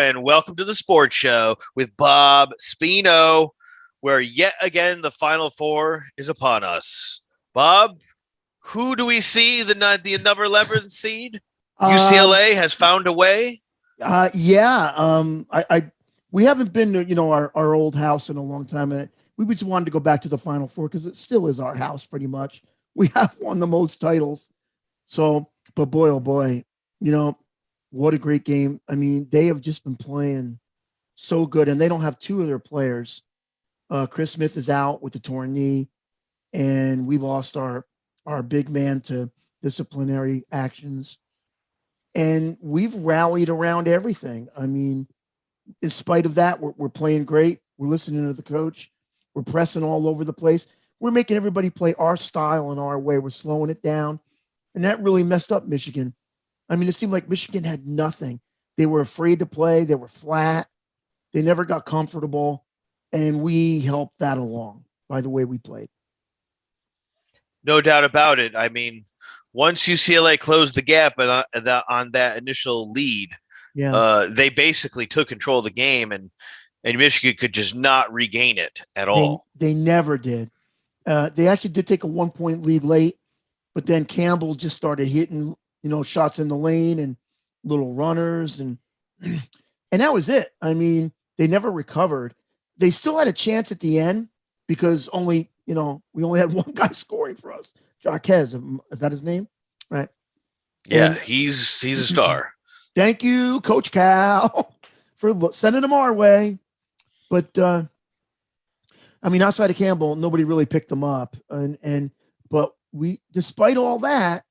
and welcome to the sports show with Bob Spino, where yet again the Final Four is upon us. Bob, who do we see the number 11 seed? UCLA has found a way. We haven't been to our old house in a long time, and we just wanted to go back to the Final Four because it still is our house pretty much. We have won the most titles. So, but boy, oh boy, what a great game. I mean, they have just been playing so good, and they don't have two of their players. Chris Smith is out with the torn knee, and we lost our big man to disciplinary actions. And we've rallied around everything. I mean, in spite of that, we're playing great. We're listening to the coach. We're pressing all over the place. We're making everybody play our style and our way. We're slowing it down. And that really messed up Michigan. I mean, it seemed like Michigan had nothing. They were afraid to play. They were flat. They never got comfortable. And we helped that along by the way we played. No doubt about it. I mean, once UCLA closed the gap on that initial lead, they basically took control of the game, and Michigan could just not regain it at all. They never did. They actually did take a 1-point lead late, but then Campbell just started hitting, shots in the lane and little runners, and that was it. I mean, they never recovered. They still had a chance at the end because we only had one guy scoring for us. Jaquez, is that his name? Right. Yeah, he's a star. Thank you, Coach Cal, for sending him our way. But I mean, outside of Campbell, nobody really picked them up. But we, despite all that,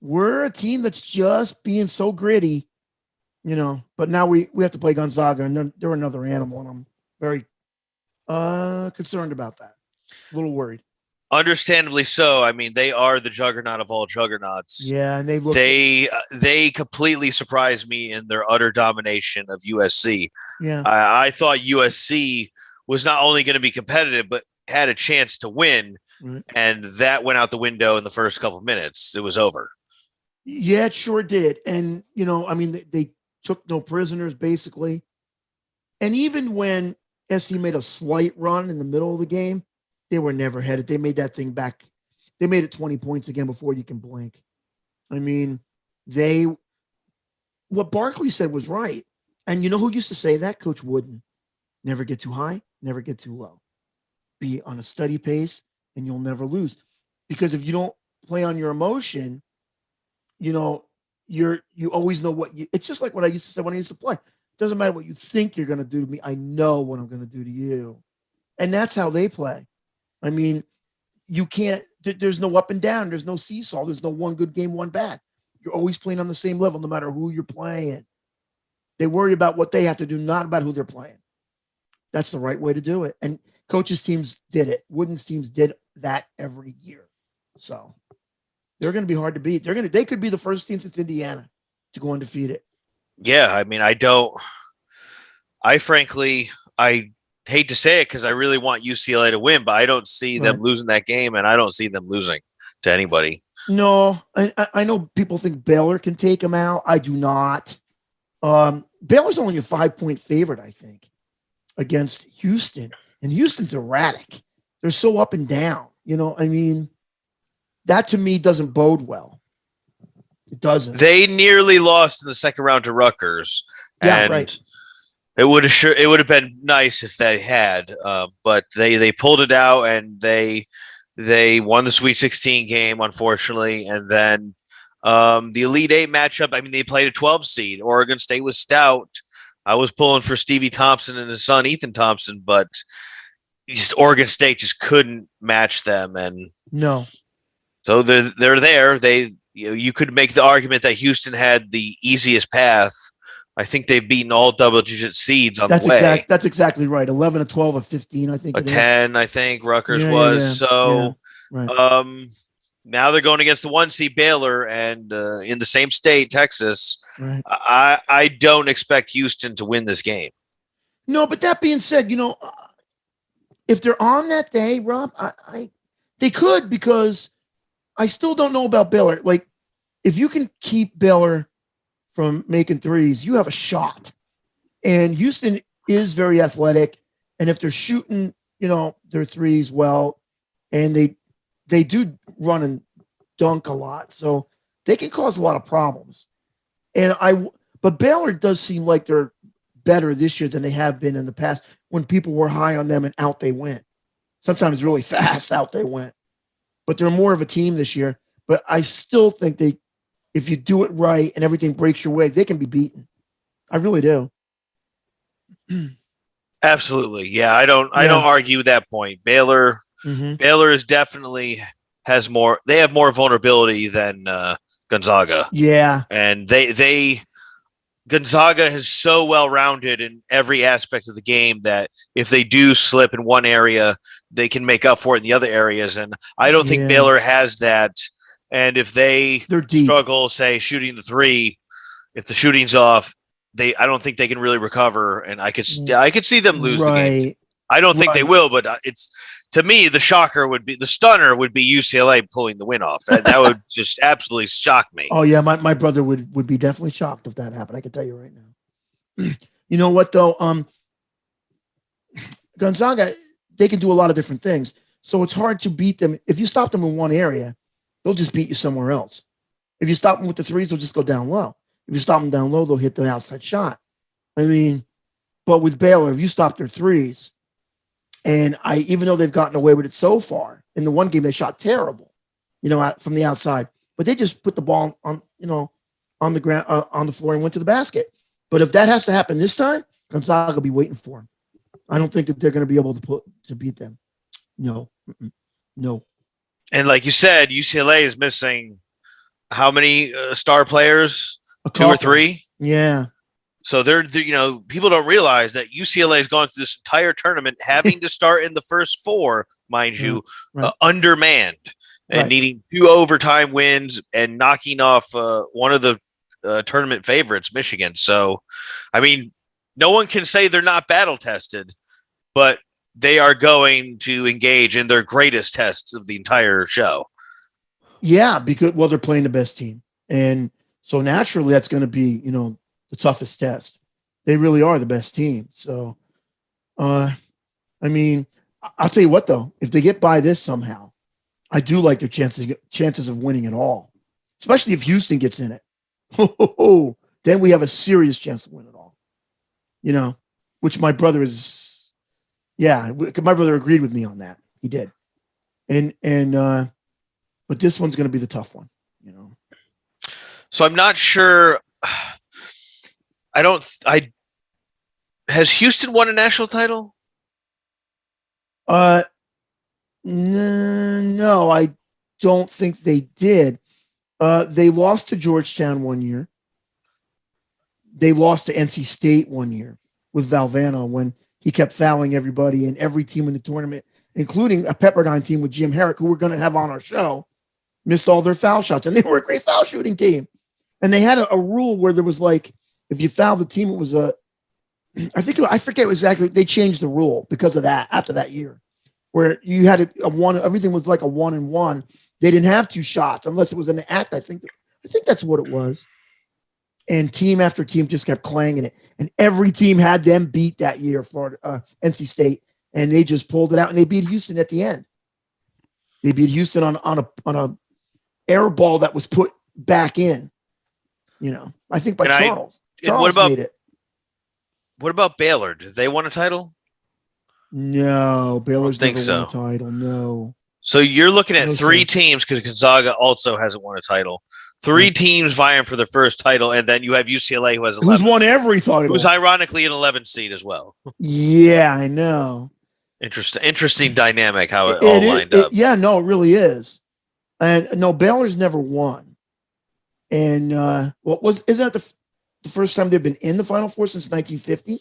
we're a team that's just being so gritty, But now we have to play Gonzaga, and they're another animal, and I'm very concerned about that. A little worried. Understandably so. I mean, they are the juggernaut of all juggernauts. Yeah, and they completely surprised me in their utter domination of USC. Yeah, I thought USC was not only going to be competitive, but had a chance to win, and that went out the window in the first couple of minutes. It was over. Yeah, it sure did. And I mean, they took no prisoners basically. And even when SC made a slight run in the middle of the game, they were never headed. They made that thing back. They made it 20 points again before you can blink. I mean, what Barkley said was right. And you know who used to say that? Coach Wooden. Never get too high, never get too low. Be on a steady pace and you'll never lose. Because if you don't play on your emotion, you always know it's just like what I used to say when I used to play. It doesn't matter what you think you're going to do to me. I know what I'm going to do to you. And that's how they play. I mean, you can't, there's no up and down. There's no seesaw. There's no one good game, one bad. You're always playing on the same level, no matter who you're playing. They worry about what they have to do, not about who they're playing. That's the right way to do it. And coaches' teams did it. Wooden's teams did that every year. So they're going to be hard to beat. They could be the first team since Indiana to go undefeated. Yeah. I mean, I hate to say it because I really want UCLA to win, but I don't see them losing that game, and I don't see them losing to anybody. No, I know people think Baylor can take them out. I do not. Baylor's only a 5-point favorite, I think, against Houston, and Houston's erratic. They're so up and down. I mean, that to me doesn't bode well. It doesn't. They nearly lost in the second round to Rutgers. Yeah, and right. It would have been nice if they had, but they pulled it out, and they won the Sweet 16 game, unfortunately, and then the Elite Eight matchup. I mean, they played a 12 seed. Oregon State was stout. I was pulling for Stevie Thompson and his son Ethan Thompson, but Oregon State just couldn't match them, and no. So they're there. You could make the argument that Houston had the easiest path. I think they've beaten all double-digit seeds on the way. That's exactly right. 11, a 12, a 15, I think. A 10, I think Rutgers was. Yeah. So right. Now they're going against the 1 seed Baylor, and in the same state, Texas. Right. I don't expect Houston to win this game. No, but that being said, if they're on that day, Rob, they could, because I still don't know about Baylor. Like, if you can keep Baylor from making threes, you have a shot. And Houston is very athletic, and if they're shooting, their threes well, and they do run and dunk a lot, so they can cause a lot of problems. But Baylor does seem like they're better this year than they have been in the past when people were high on them and out they went. Sometimes really fast out they went. But they're more of a team this year. But I still think if you do it right and everything breaks your way, they can be beaten. I really do. Absolutely. Yeah, I don't argue that point. Baylor is definitely has more. They have more vulnerability than Gonzaga. Yeah. And they Gonzaga is so well rounded in every aspect of the game that if they do slip in one area, they can make up for it in the other areas. And I don't think Baylor has that. And if they're deep. Struggle, say, shooting the three, if the shooting's off, I don't think they can really recover. And I could see them lose the game. I don't think they will, but to me, the stunner would be UCLA pulling the win off. That would just absolutely shock me. Oh yeah, my brother would be definitely shocked if that happened. I can tell you right now. You know what though? Gonzaga, they can do a lot of different things, so it's hard to beat them. If you stop them in one area, they'll just beat you somewhere else. If you stop them with the threes, they'll just go down low. If you stop them down low, they'll hit the outside shot. I mean, but with Baylor, if you stop their threes, and even though they've gotten away with it so far, in the one game they shot terrible, from the outside, but they just put the ball on the ground, on the floor and went to the basket. But if that has to happen this time, Gonzaga will be waiting for them. I don't think that they're going to be able to beat them. No. No. And like you said, UCLA is missing how many star players? 2 or 3? Yeah. So people don't realize that UCLA has gone through this entire tournament having to start in the first 4, mind you, undermanned and needing 2 overtime wins and knocking off one of the tournament favorites, Michigan. So, I mean, no one can say they're not battle tested, but they are going to engage in their greatest tests of the entire show. Yeah, because they're playing the best team, and so naturally that's going to be the toughest test. They really are the best team. So, I mean, I'll tell you what though, if they get by this somehow, I do like their chances of winning it all, especially if Houston gets in it. Then we have a serious chance to win it all. Which my brother is. Yeah, my brother agreed with me on that. He did, but this one's going to be the tough one. So I'm not sure. Has Houston won a national title? No, I don't think they did. They lost to Georgetown one year. They lost to NC State one year with Valvano when he kept fouling everybody, and every team in the tournament, including a Pepperdine team with Jim Herrick, who we're going to have on our show, missed all their foul shots, and they were a great foul shooting team. And they had a rule where there was if you fouled the team, it was I forget exactly. They changed the rule because of that after that year, where you had a one. Everything was like a 1-and-1. They didn't have 2 shots unless it was an act. I think that's what it was. And team after team just kept clanging it, and every team had them beat that year. Florida, NC State, and they just pulled it out, and they beat Houston at the end. They beat Houston on a air ball that was put back in. I think by Charles. Charles made it. What about Baylor? Did they win a title? No, Baylor's never won a title. No. So you're looking at 3 teams because Gonzaga also hasn't won a title. 3 teams vying for their first title, and then you have UCLA who has 11. Who's won every title. Who's ironically an 11 seed as well. Yeah, I know. Interesting dynamic how it all lined up. Yeah, no, it really is. And no, Baylor's never won. And isn't that the first time they've been in the Final Four since 1950?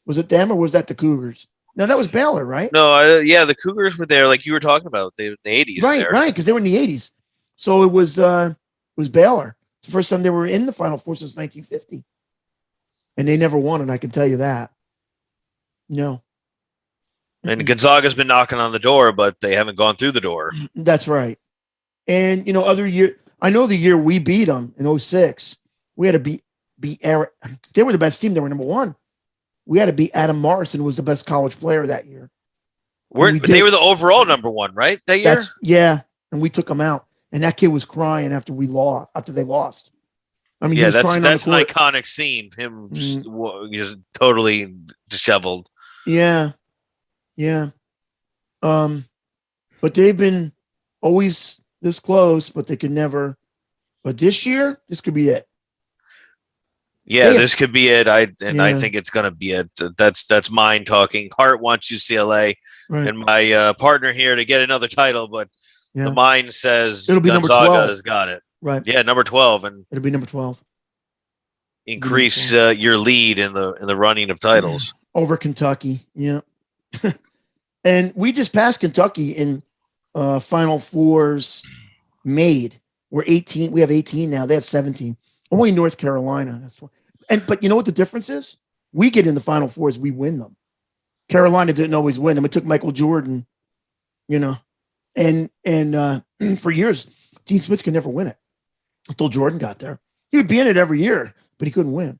Was it them or was that the Cougars? No, that was Baylor, right? No, the Cougars were there, like you were talking about, the 80s. Right, because they were in the 80s. So it was Baylor. It's the first time they were in the Final Four since 1950. And they never won it, I can tell you that. No. And Gonzaga's been knocking on the door, but they haven't gone through the door. That's right. And, other year, I know the year we beat them in 2006, we had to beat Eric. They were the best team. They were number 1. we had to beat Adam Morrison, who was the best college player that year. They were the overall number one, right? That year? Yeah. And we took him out. And that kid was crying after they lost. I mean, he was crying on the that's an court. iconic scene. Him just totally disheveled. Yeah. Yeah. But they've been always this close, but they could never. But this year, this could be it. Yeah, this could be it. I think it's gonna be it. That's mine talking. Heart wants UCLA, right, and my partner here to get another title, but the mind says it'll be Gonzaga has got it. Right. Yeah, number 12, and it'll be number 12. Increase your lead in the running of titles over Kentucky. Yeah, and we just passed Kentucky in Final Fours made. We're 18. We have 18 now. They have 17. Only North Carolina. But you know what the difference is? We get in the Final Fours, we win them. Carolina didn't always win them. It took Michael Jordan, and for years, Dean Smith could never win it until Jordan got there. He would be in it every year, but he couldn't win.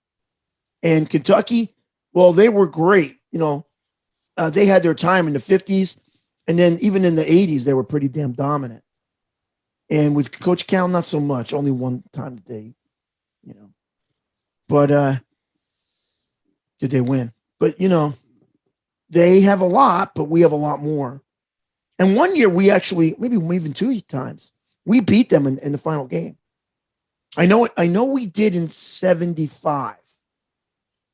And Kentucky, well, they were great. They had their time in the 50s, and then even in the 80s, they were pretty damn dominant. And with Coach Cal, not so much. Only one time did they, But did they win? But, they have a lot, but we have a lot more. And one year we actually, maybe even 2 times, we beat them in the final game. I know we did in 75.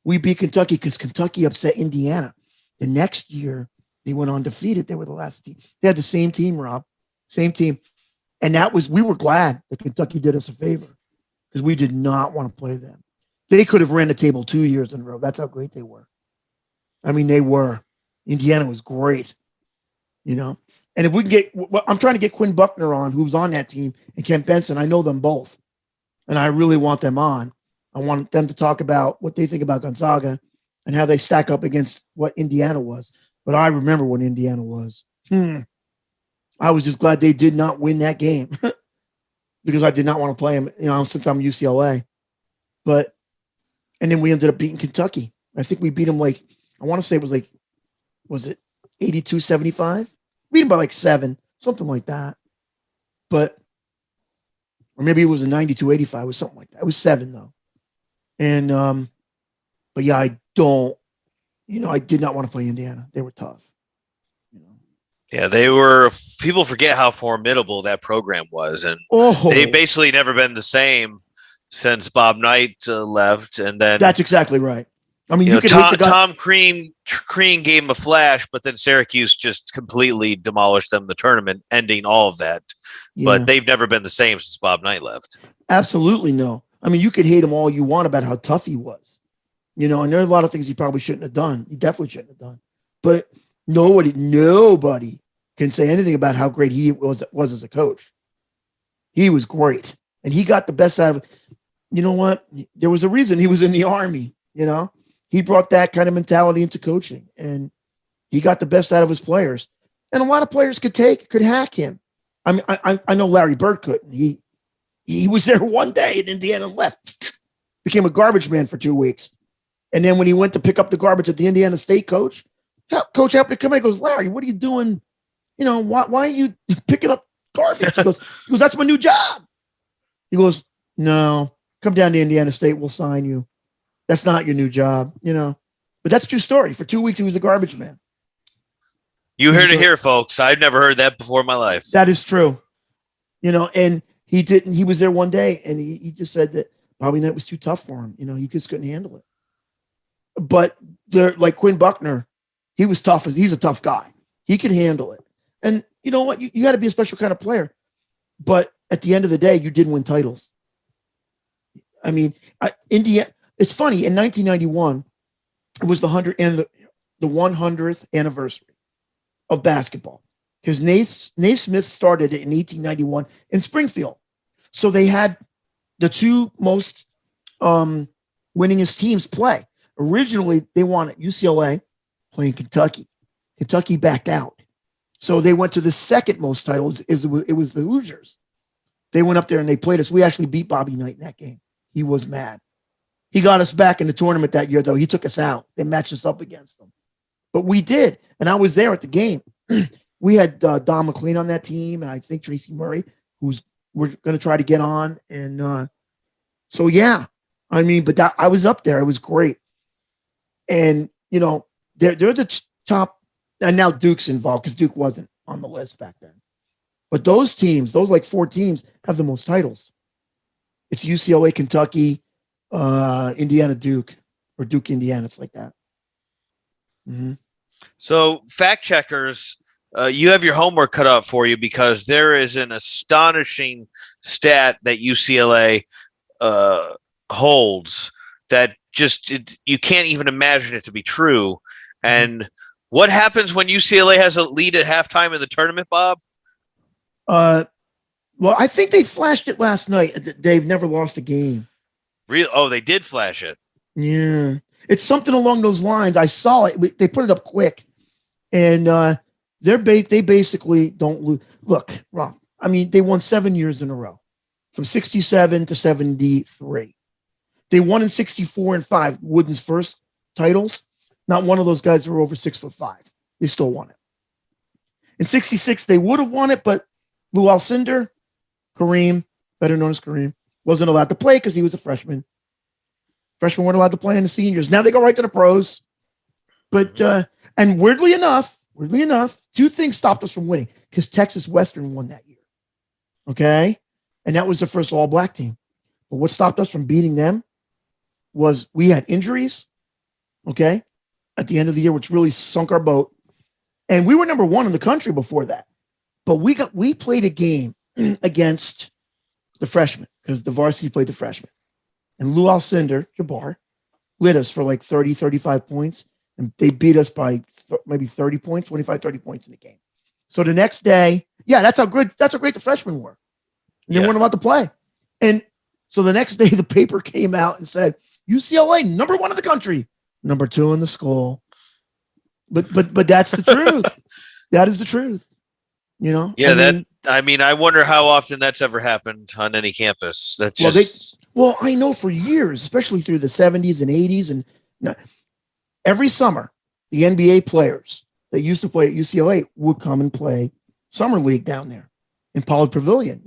We beat Kentucky because Kentucky upset Indiana. The next year, they went undefeated. They were the last team. They had the same team, Rob. Same team. And we were glad that Kentucky did us a favor because we did not want to play them. They could have ran the table 2 years in a row. That's how great they were. I mean, they were. Indiana was great, And if we can I'm trying to get Quinn Buckner on, who's on that team, and Kent Benson. I know them both, and I really want them on. I want them to talk about what they think about Gonzaga and how they stack up against what Indiana was. But I remember what Indiana was. I was just glad they did not win that game because I did not want to play them, since I'm UCLA. And then we ended up beating Kentucky. I think we beat them I want to say it was it 82-75? Beat them by 7, something like that. Or maybe it was a 92-85, it was something like that. It was 7 though. And, but yeah, I did not want to play Indiana. They were tough. Yeah, they were. People forget how formidable that program was, and they've basically never been the same since Bob Knight left. And then that's exactly right. I mean, Tom Crean gave him a flash, but then Syracuse just completely demolished them in the tournament, ending all of that. Yeah. But they've never been the same since Bob Knight left. Absolutely no. I mean, you could hate him all you want about how tough he was, and there are a lot of things he probably shouldn't have done. He definitely shouldn't have done. But nobody can say anything about how great he was as a coach. He was great, and he got the best out of it. You know what? There was a reason he was in the Army. He brought that kind of mentality into coaching, and he got the best out of his players. And a lot of players could hack him. I mean, I know Larry Bird couldn't. He was there one day in Indiana and left, became a garbage man for 2 weeks. And then when he went to pick up the garbage at the Indiana State coach happened to come in and goes, Larry, what are you doing? Why are you picking up garbage? He goes, that's my new job. He goes, no, come down to Indiana State. We'll sign you. That's not your new job, But that's a true story. For 2 weeks, he was a garbage man. You heard it here, folks. I've never heard that before in my life. That is true. And he didn't. He was there one day, and he just said that probably that was too tough for him. He just couldn't handle it. But like Quinn Buckner, he was tough. He's a tough guy. He could handle it. And you know what? You got to be a special kind of player. But at the end of the day, you didn't win titles. I mean, Indiana. It's funny. In 1991, it was the 100th anniversary of basketball because Naismith Smith started it in 1891 in Springfield. So they had the two most winningest teams play. Originally, they wanted UCLA playing Kentucky. Kentucky backed out. So they went to the second most titles. It was the Hoosiers. They went up there and they played us. We actually beat Bobby Knight in that game. He was mad. He got us back in the tournament that year, though. He took us out. They matched us up against them. But we did. And I was there at the game. We had Don MacLeod on that team, and I think Tracy Murray, who's we're going to try to get on. And so, yeah. I mean, but I was up there. It was great. And, they're the top. And now Duke's involved because Duke wasn't on the list back then. But those teams, those like 4 teams, have the most titles. It's UCLA, Kentucky, Indiana, Duke, or Duke, Indiana. It's like that. Mm-hmm. So, fact checkers, you have your homework cut out for you because there is an astonishing stat that UCLA holds that you can't even imagine it to be true. And what happens when UCLA has a lead at halftime in the tournament, Bob? Well, I think they flashed it last night. They've never lost a game. Real? Oh, they did flash it. Yeah. It's something along those lines. I saw it. They put it up quick. And they basically don't lose. Look, Rob, I mean, they won 7 years in a row, from 67 to 73. They won in 64 and 5, Wooden's first titles. Not one of those guys were over 6'5". They still won it. In 66, they would have won it, but Lou Alcindor, Kareem, better known as Kareem, wasn't allowed to play because he was a freshman. Freshmen weren't allowed to play in the seniors. Now they go right to the pros. But and weirdly enough, 2 things stopped us from winning because Texas Western won that year. Okay? And that was the first all-black team. But what stopped us from beating them was we had injuries, okay, at the end of the year, which really sunk our boat. And we were number 1 in the country before that. But we played a game against the freshmen because the varsity played the freshmen. And Lou Alcindor, Jabbar, led us for like 30, 35 points. And they beat us by maybe 30 points, 25, 30 points in the game. So the next day, that's how great the freshmen were. And they weren't allowed to play. And so the next day, the paper came out and said, UCLA, number 1 in the country, number 2 in the school. But that's the truth. That is the truth. Yeah, I wonder how often that's ever happened on any campus. That's well, I know for years, especially through the 70s and 80s, and every summer, the NBA players that used to play at UCLA would come and play summer league down there in Pollard Pavilion,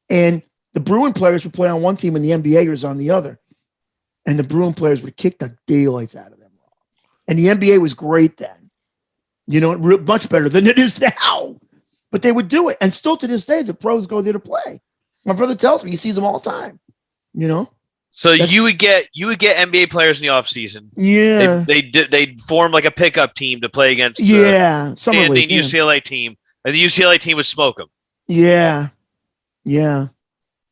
And the Bruin players would play on one team and the NBAers on the other. And the Bruin players would kick the daylights out of them. And the NBA was great then. Much better than it is now. But they would do it. And still to this day, the pros go there to play. My brother tells me he sees them all the time. So you would get NBA players in the offseason. Yeah. They'd form like a pickup team to play against the standing UCLA team. And the UCLA team would smoke them. Yeah. Yeah.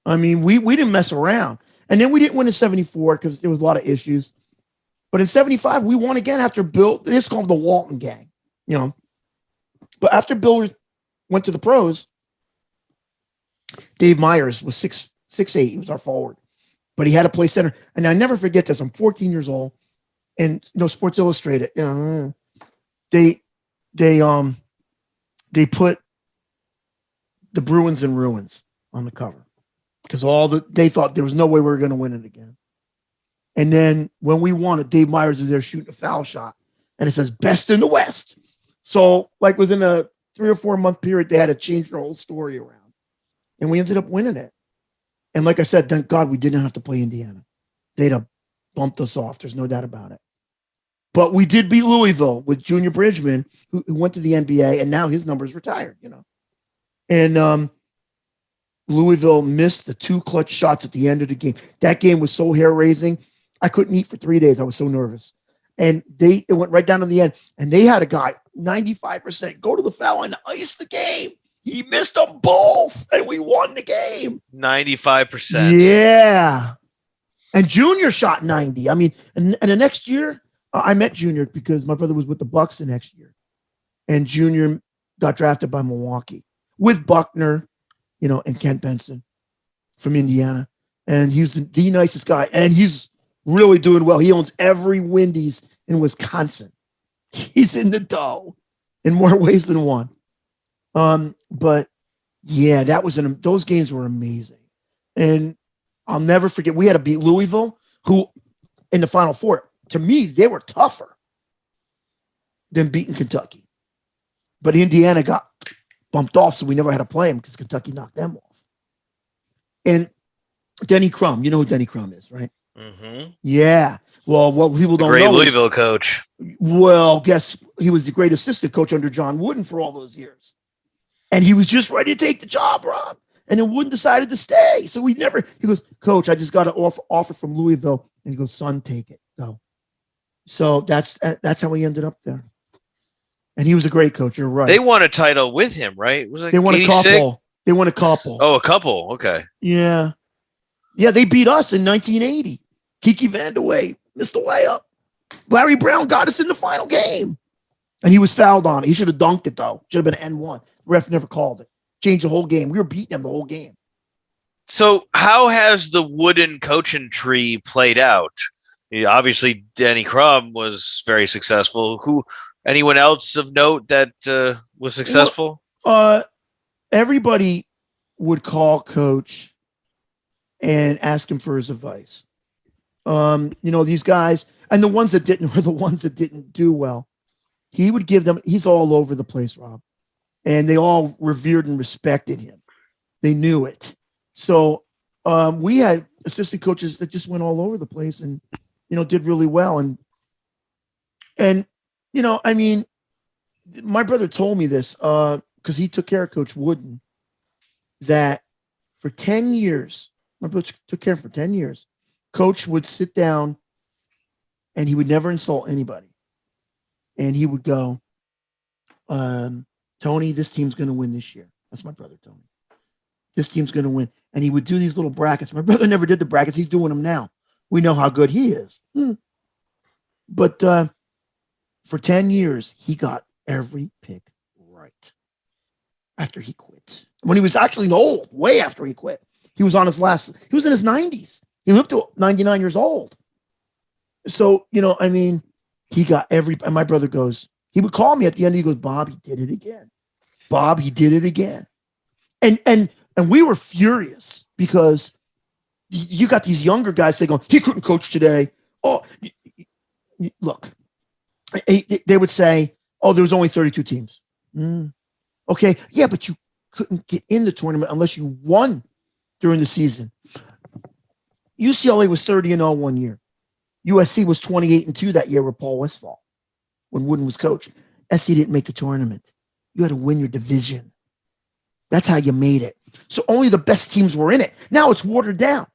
I mean, we didn't mess around. And then we didn't win in 74 because there was a lot of issues. But in 75, we won again after Bill. This is called the Walton Gang, But after Bill went to the pros, Dave Myers was 6'8". He was our forward. But he had to play center. And I never forget this. I'm 14 years old. And, Sports Illustrated, they put the Bruins in ruins on the cover. Because they thought there was no way we were going to win it again. And then when we won it, Dave Myers is there shooting a foul shot. And it says, best in the West. So, like, within a 3 or 4 month period, they had to change their whole story around. And we ended up winning it. And like I said, thank God we didn't have to play Indiana. They'd have bumped us off. There's no doubt about it. But we did beat Louisville with Junior Bridgman, who went to the NBA, and now his number's retired, And Louisville missed the 2 clutch shots at the end of the game. That game was so hair-raising. I couldn't eat for 3 days. I was so nervous. And it went right down to the end. And they had a guy, 95%, go to the foul line to ice the game. He missed them both, and we won the game. 95%. Yeah. And Junior shot 90. I mean, and the next year, I met Junior because my brother was with the Bucks the next year. And Junior got drafted by Milwaukee with Buckner, and Kent Benson from Indiana. And he was the nicest guy. And he's really doing well. He owns every Wendy's in Wisconsin. He's in the dough in more ways than one. But yeah, those games were amazing. And I'll never forget, we had to beat Louisville. who in the Final Four, to me, they were tougher than beating Kentucky. But Indiana got bumped off, so we never had to play them because Kentucky knocked them off. And Denny Crum, you know who Denny Crum is, right? Mm-hmm. Yeah. Well, what people don't Great know Louisville coach. Well, guess he was the great assistant coach under John Wooden for all those years. And he was just ready to take the job, Rob. And then Wooden decided to stay. So he goes, Coach, I just got an offer from Louisville. And he goes, son, take it. Go. So that's how he ended up there. And he was a great coach. You're right. They won a title with him, right? Was it They won 86? a couple. They won a couple. Oh, a couple. Okay. Yeah. Yeah, they beat us in 1980. Kiki Vandeweghe missed the layup. Larry Brown got us in the final game. And he was fouled on it. He should have dunked it, though. Should have been N1. Ref never called it. Changed the whole game. We were beating them the whole game. So how has the Wooden coaching tree played out? Obviously, Denny Crum was very successful. Anyone else of note that was successful? Everybody would call Coach and ask him for his advice. These guys, and the ones that didn't were the ones that didn't do well. He would give them, he's all over the place, Rob. And they all revered and respected him. They knew it. So we had assistant coaches that just went all over the place and, did really well. And my brother told me this because he took care of Coach Wooden, that for 10 years, my brother took care of him for 10 years. Coach would sit down and he would never insult anybody. And he would go, Tony, this team's going to win this year. That's my brother, Tony. This team's going to win. And he would do these little brackets. My brother never did the brackets. He's doing them now. We know how good he is. But for 10 years, he got every pick right after he quit. When he was actually old, way after he quit. He was in his 90s. He lived to 99 years old. So, he got and my brother goes, he would call me at the end. He goes, Bob, he did it again. Bob, he did it again. And we were furious because you got these younger guys saying, he couldn't coach today. Oh, look, they would say, there was only 32 teams. Okay. Yeah, but you couldn't get in the tournament unless you won during the season. UCLA was 30-0 one year. USC was 28-2 that year with Paul Westphal when Wooden was coach. SC didn't make the tournament. You had to win your division. That's how you made it. So only the best teams were in it. Now it's watered down.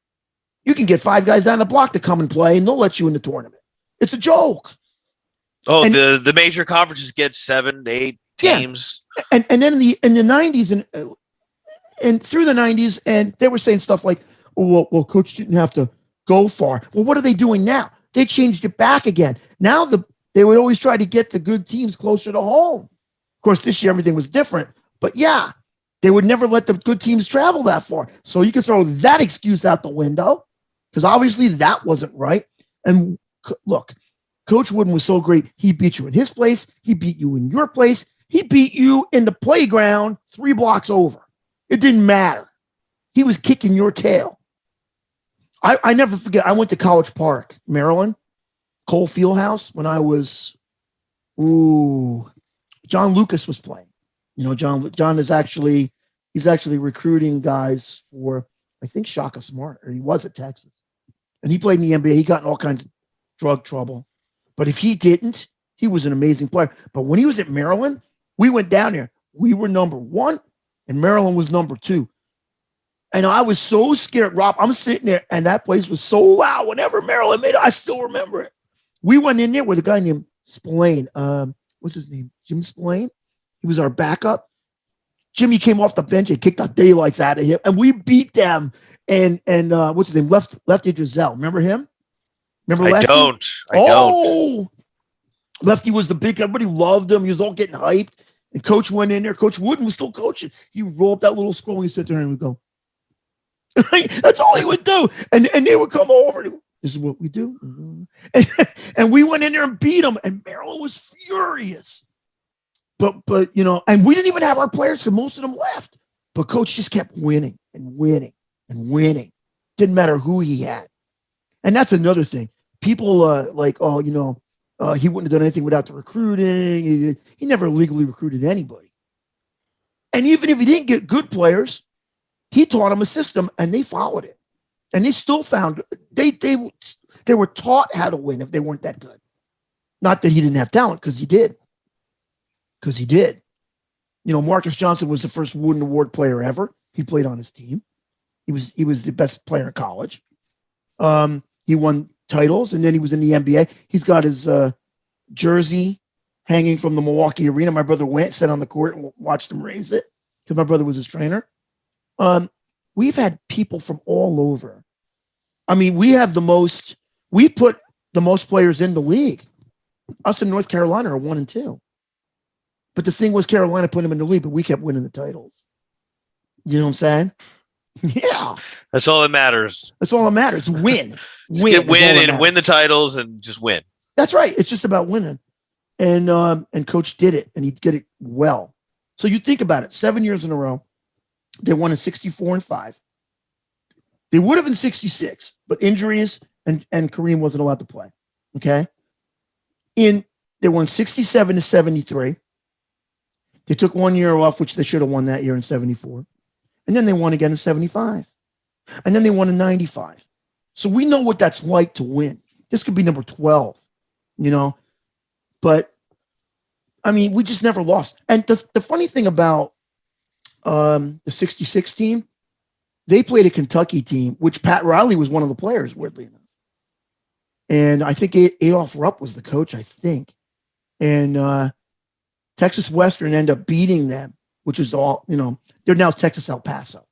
You can get 5 guys down the block to come and play, and they'll let you in the tournament. It's a joke. Oh, and the major conferences get 7 to 8 teams. Yeah. And then in the 90s and through the 90s, and they were saying stuff like, well, coach didn't have to go far. Well, what are they doing now? They changed it back again. Now they would always try to get the good teams closer to home. Of course, this year everything was different. But yeah, they would never let the good teams travel that far. So you could throw that excuse out the window because obviously that wasn't right. And look, Coach Wooden was so great. He beat you in his place. He beat you in your place. He beat you in the playground 3 blocks over. It didn't matter. He was kicking your tail. I never forget. I went to College Park, Maryland, Cole Fieldhouse when I was, John Lucas was playing. John is he's actually recruiting guys for, I think, Shaka Smart, or he was at Texas. And he played in the NBA. He got in all kinds of drug trouble. But if he didn't, he was an amazing player. But when he was at Maryland, we went down there. We were number 1, and Maryland was number 2. And I was so scared, Rob. I'm sitting there, and that place was so loud. Whenever Maryland made it, I still remember it. We went in there with a guy named Spillane. What's his name? Jim Spillane. He was our backup. Jimmy came off the bench and kicked the daylights out of him, and we beat them. And what's his name? Lefty Drizel. Remember him? Remember Lefty? I don't. Lefty was the big. Everybody loved him. He was all getting hyped. And Coach went in there. Coach Wooden was still coaching. He would roll up that little scroll and he'd sit there and would go. That's all he would do. And they would come over. This is what we do. And we went in there and beat them. And Maryland was furious. But and we didn't even have our players because most of them left. But Coach just kept winning and winning and winning. Didn't matter who he had. And that's another thing. People like, oh, he wouldn't have done anything without the recruiting. He never legally recruited anybody. And even if he didn't get good players, he taught them a system and they followed it. And they still found they were taught how to win if they weren't that good. Not that he didn't have talent, because he did. Marcus Johnson was the first Wooden Award player ever. He played on his team. He was the best player in college. He won titles, and then he was in the NBA. He's got his jersey hanging from the Milwaukee Arena. My brother sat on the court and watched him raise it because my brother was his trainer. We've had people from all over. I mean, we put the most players in the league. Us in North Carolina are 1 and 2. But the thing was, Carolina put them in the league, but we kept winning the titles. You know what I'm saying? Yeah. That's all that matters. That's all that matters. Win. Win and win the titles and just win. That's right. It's just about winning. And Coach did it, and he did it well. So you think about it, 7 years in a row, they won in 64 and 5. They would have in 66, but injuries and Kareem wasn't allowed to play. Okay. They won 67 to 73. They took 1 year off, which they should have won that year in 74. And then they won again in 75. And then they won in 95. So we know what that's like to win. This could be number 12, But, I mean, we just never lost. And the funny thing about the 66 team, they played a Kentucky team, which Pat Riley was one of the players, weirdly enough. And I think Adolph Rupp was the coach, I think. And Texas Western ended up beating them, which is all, they're now Texas El Paso.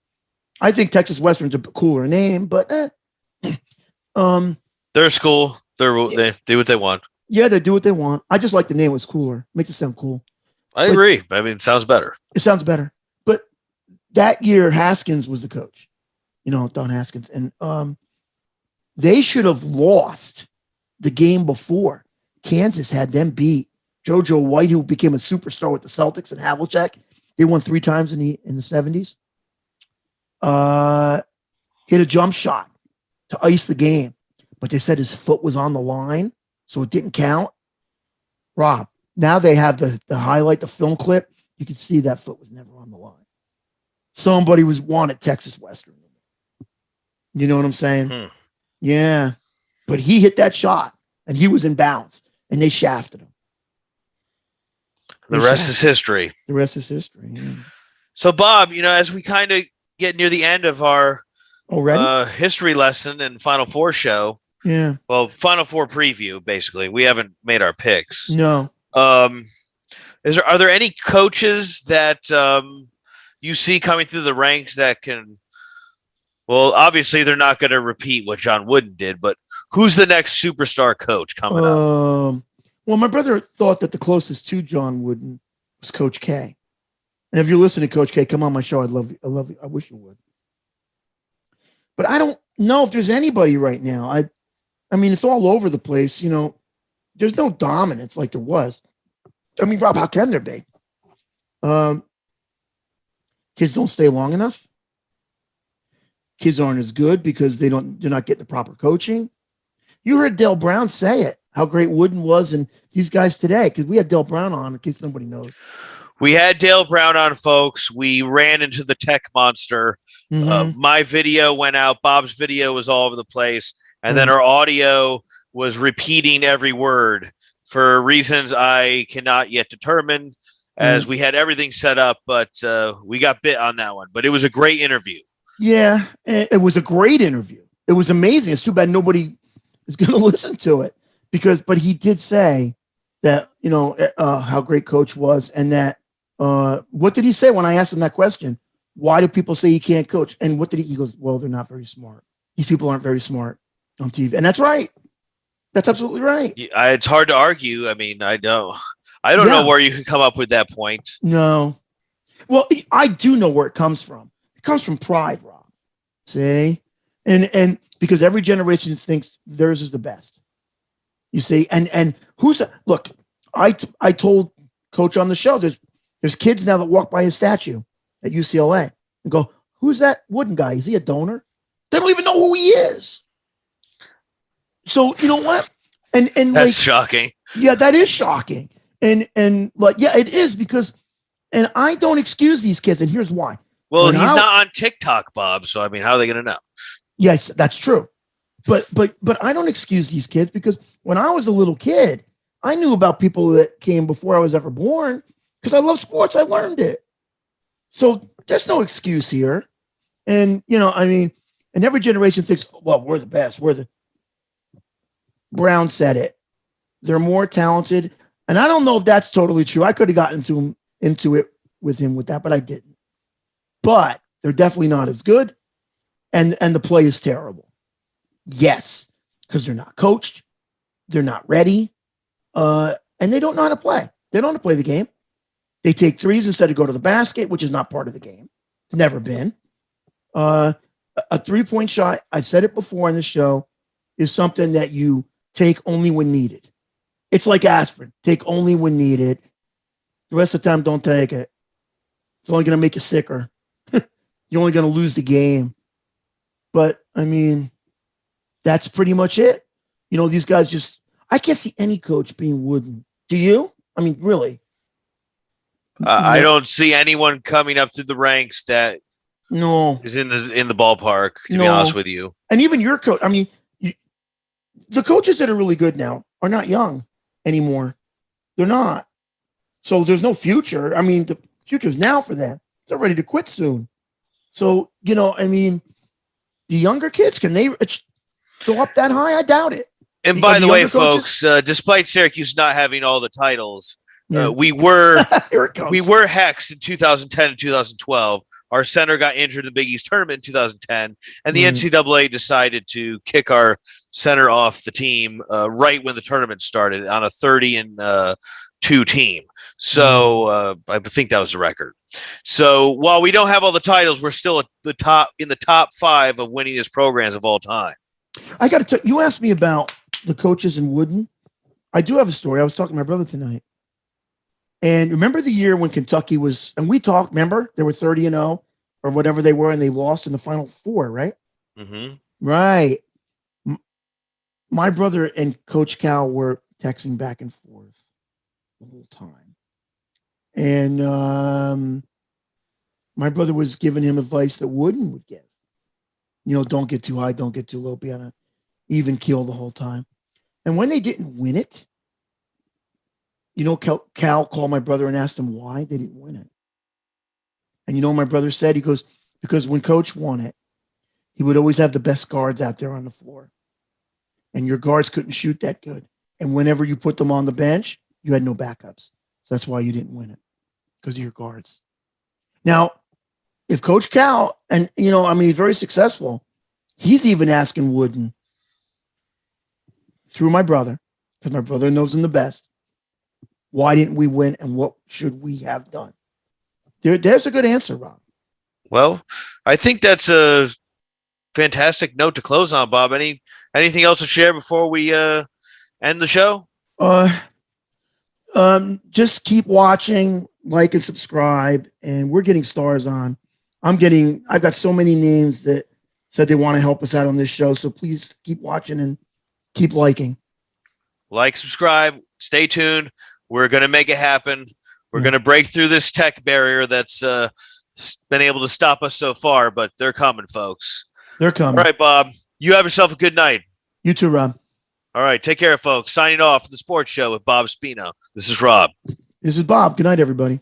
I think Texas Western's a cooler name, but they're a school. They do what they want. Yeah, they do what they want. I just like the name. It was cooler. Makes it sound cool. I agree. I mean, it sounds better. It sounds better. But that year, Haskins was the coach. Don Haskins. And they should have lost the game before. Kansas had them beat. JoJo White, who became a superstar with the Celtics, and Havlicek. They won 3 times in the 70s. Hit a jump shot to ice the game, but they said his foot was on the line, so it didn't count. Rob, now they have the highlight, the film clip. You can see that foot was never on the line. Somebody wanted Texas Western. You know what I'm saying? Yeah. But he hit that shot, and he was in bounds, and they shafted him. The rest is history. The rest is history. Yeah. So, Bob, as we kind of get near the end of our history lesson and Final Four show. Yeah. Well, Final Four preview, basically. We haven't made our picks. No. Are there any coaches that you see coming through the ranks that can? Well, obviously they're not going to repeat what John Wooden did, but who's the next superstar coach coming up? Well, my brother thought that the closest to John Wooden was Coach K. And if you're listening to Coach K, come on my show. I'd love you. I love you. I wish you would. But I don't know if there's anybody right now. I mean, it's all over the place. There's no dominance like there was. I mean, Rob, how can there be? Kids don't stay long enough. Kids aren't as good because they're not getting the proper coaching. You heard Dale Brown say it, how great Wooden was and these guys today, because we had Dale Brown on, in case nobody knows. We had Dale Brown on, folks. We ran into the tech monster. Mm-hmm. My video went out. Bob's video was all over the place. And then our audio was repeating every word for reasons I cannot yet determine, as we had everything set up, but we got bit on that one. But it was a great interview. Yeah, it was a great interview. It was amazing. It's too bad nobody is going to listen to it but he did say that, how great Coach was, and that, what did he say when I asked him that question? Why do people say he can't coach? And what did he goes, well, they're not very smart. These people aren't very smart on TV. And that's right. That's absolutely right. It's hard to argue. I mean, I don't know where you can come up with that point. No. Well, I do know where it comes from. It comes from pride, Rob. See? And because every generation thinks theirs is the best. You see? And look, I told Coach on the show, there's kids now that walk by his statue at UCLA and go, who's that Wooden guy? Is he a donor? They don't even know who he is. So you know what? And That's like, shocking. yeah, that is shocking. And like, yeah, it is because, and I don't excuse these kids, and here's why. Well, he's not on TikTok, Bob. So I mean, how are they going to know? Yes, that's true. But I don't excuse these kids because when I was a little kid, I knew about people that came before I was ever born because I love sports. I learned it. So there's no excuse here. And I mean, and every generation thinks, well, we're the best. Brown said it. They're more talented. And I don't know if that's totally true. I could have gotten into it with him with that, but I didn't. But they're definitely not as good. And the play is terrible. Yes, because they're not coached, they're not ready, and they don't know how to play. They don't know how to play the game. They take threes instead of go to the basket, which is not part of the game. It's never been. A 3-point shot, I've said it before on the show, is something that you take only when needed. It's like aspirin. Take only when needed. The rest of the time, don't take it. It's only going to make you sicker. You're only going to lose the game. But, I mean, that's pretty much it. These guys just, I can't see any coach being Wooden. Do you? I mean, really? I don't see anyone coming up through the ranks that is in the ballpark, to be honest with you. And even your coach, I mean, the coaches that are really good now are not young anymore. They're not. So there's no future. I mean, the future's now for them. They're ready to quit soon. So, I mean, the younger kids, can they go up that high? I doubt it. And by the way, folks, despite Syracuse not having all the titles, we were hexed in 2010 and 2012. Our center got injured in the Big East tournament in 2010, and the NCAA decided to kick our center off the team right when the tournament started on a 30-2 team. So I think that was the record. So while we don't have all the titles, we're still at the top 5 of winningest programs of all time. I got to tell you, asked me about the coaches in Wooden. I do have a story. I was talking to my brother tonight. And remember the year when Kentucky was, and we talked, remember? They were 30-0 or whatever they were, and they lost in the Final Four, right? Mm-hmm. Right. My brother and Coach Cal were texting back and forth the whole time. And my brother was giving him advice that Wooden would give. Don't get too high, don't get too low, be on an even keel the whole time. And when they didn't win it, Cal called my brother and asked him why they didn't win it. And my brother said, he goes, because when Coach won it, he would always have the best guards out there on the floor. And your guards couldn't shoot that good. And whenever you put them on the bench, you had no backups. So that's why you didn't win it, because of your guards. Now, if Coach Cal, and, he's very successful, he's even asking Wooden through my brother, because my brother knows him the best, why didn't we win and what should we have done? There's a good answer, Rob. Well, I think that's a fantastic note to close on, Bob. Anything else to share before we end the show? Just keep watching, like and subscribe, and we're getting stars on. I've got so many names that said they want to help us out on this show, so please keep watching and keep liking. Like, subscribe, stay tuned. We're going to make it happen. We're going to break through this tech barrier that's been able to stop us so far, but they're coming, folks. They're coming. All right, Bob. You have yourself a good night. You too, Rob. All right. Take care, folks. Signing off from the Sports Show with Bob Spino. This is Rob. This is Bob. Good night, everybody.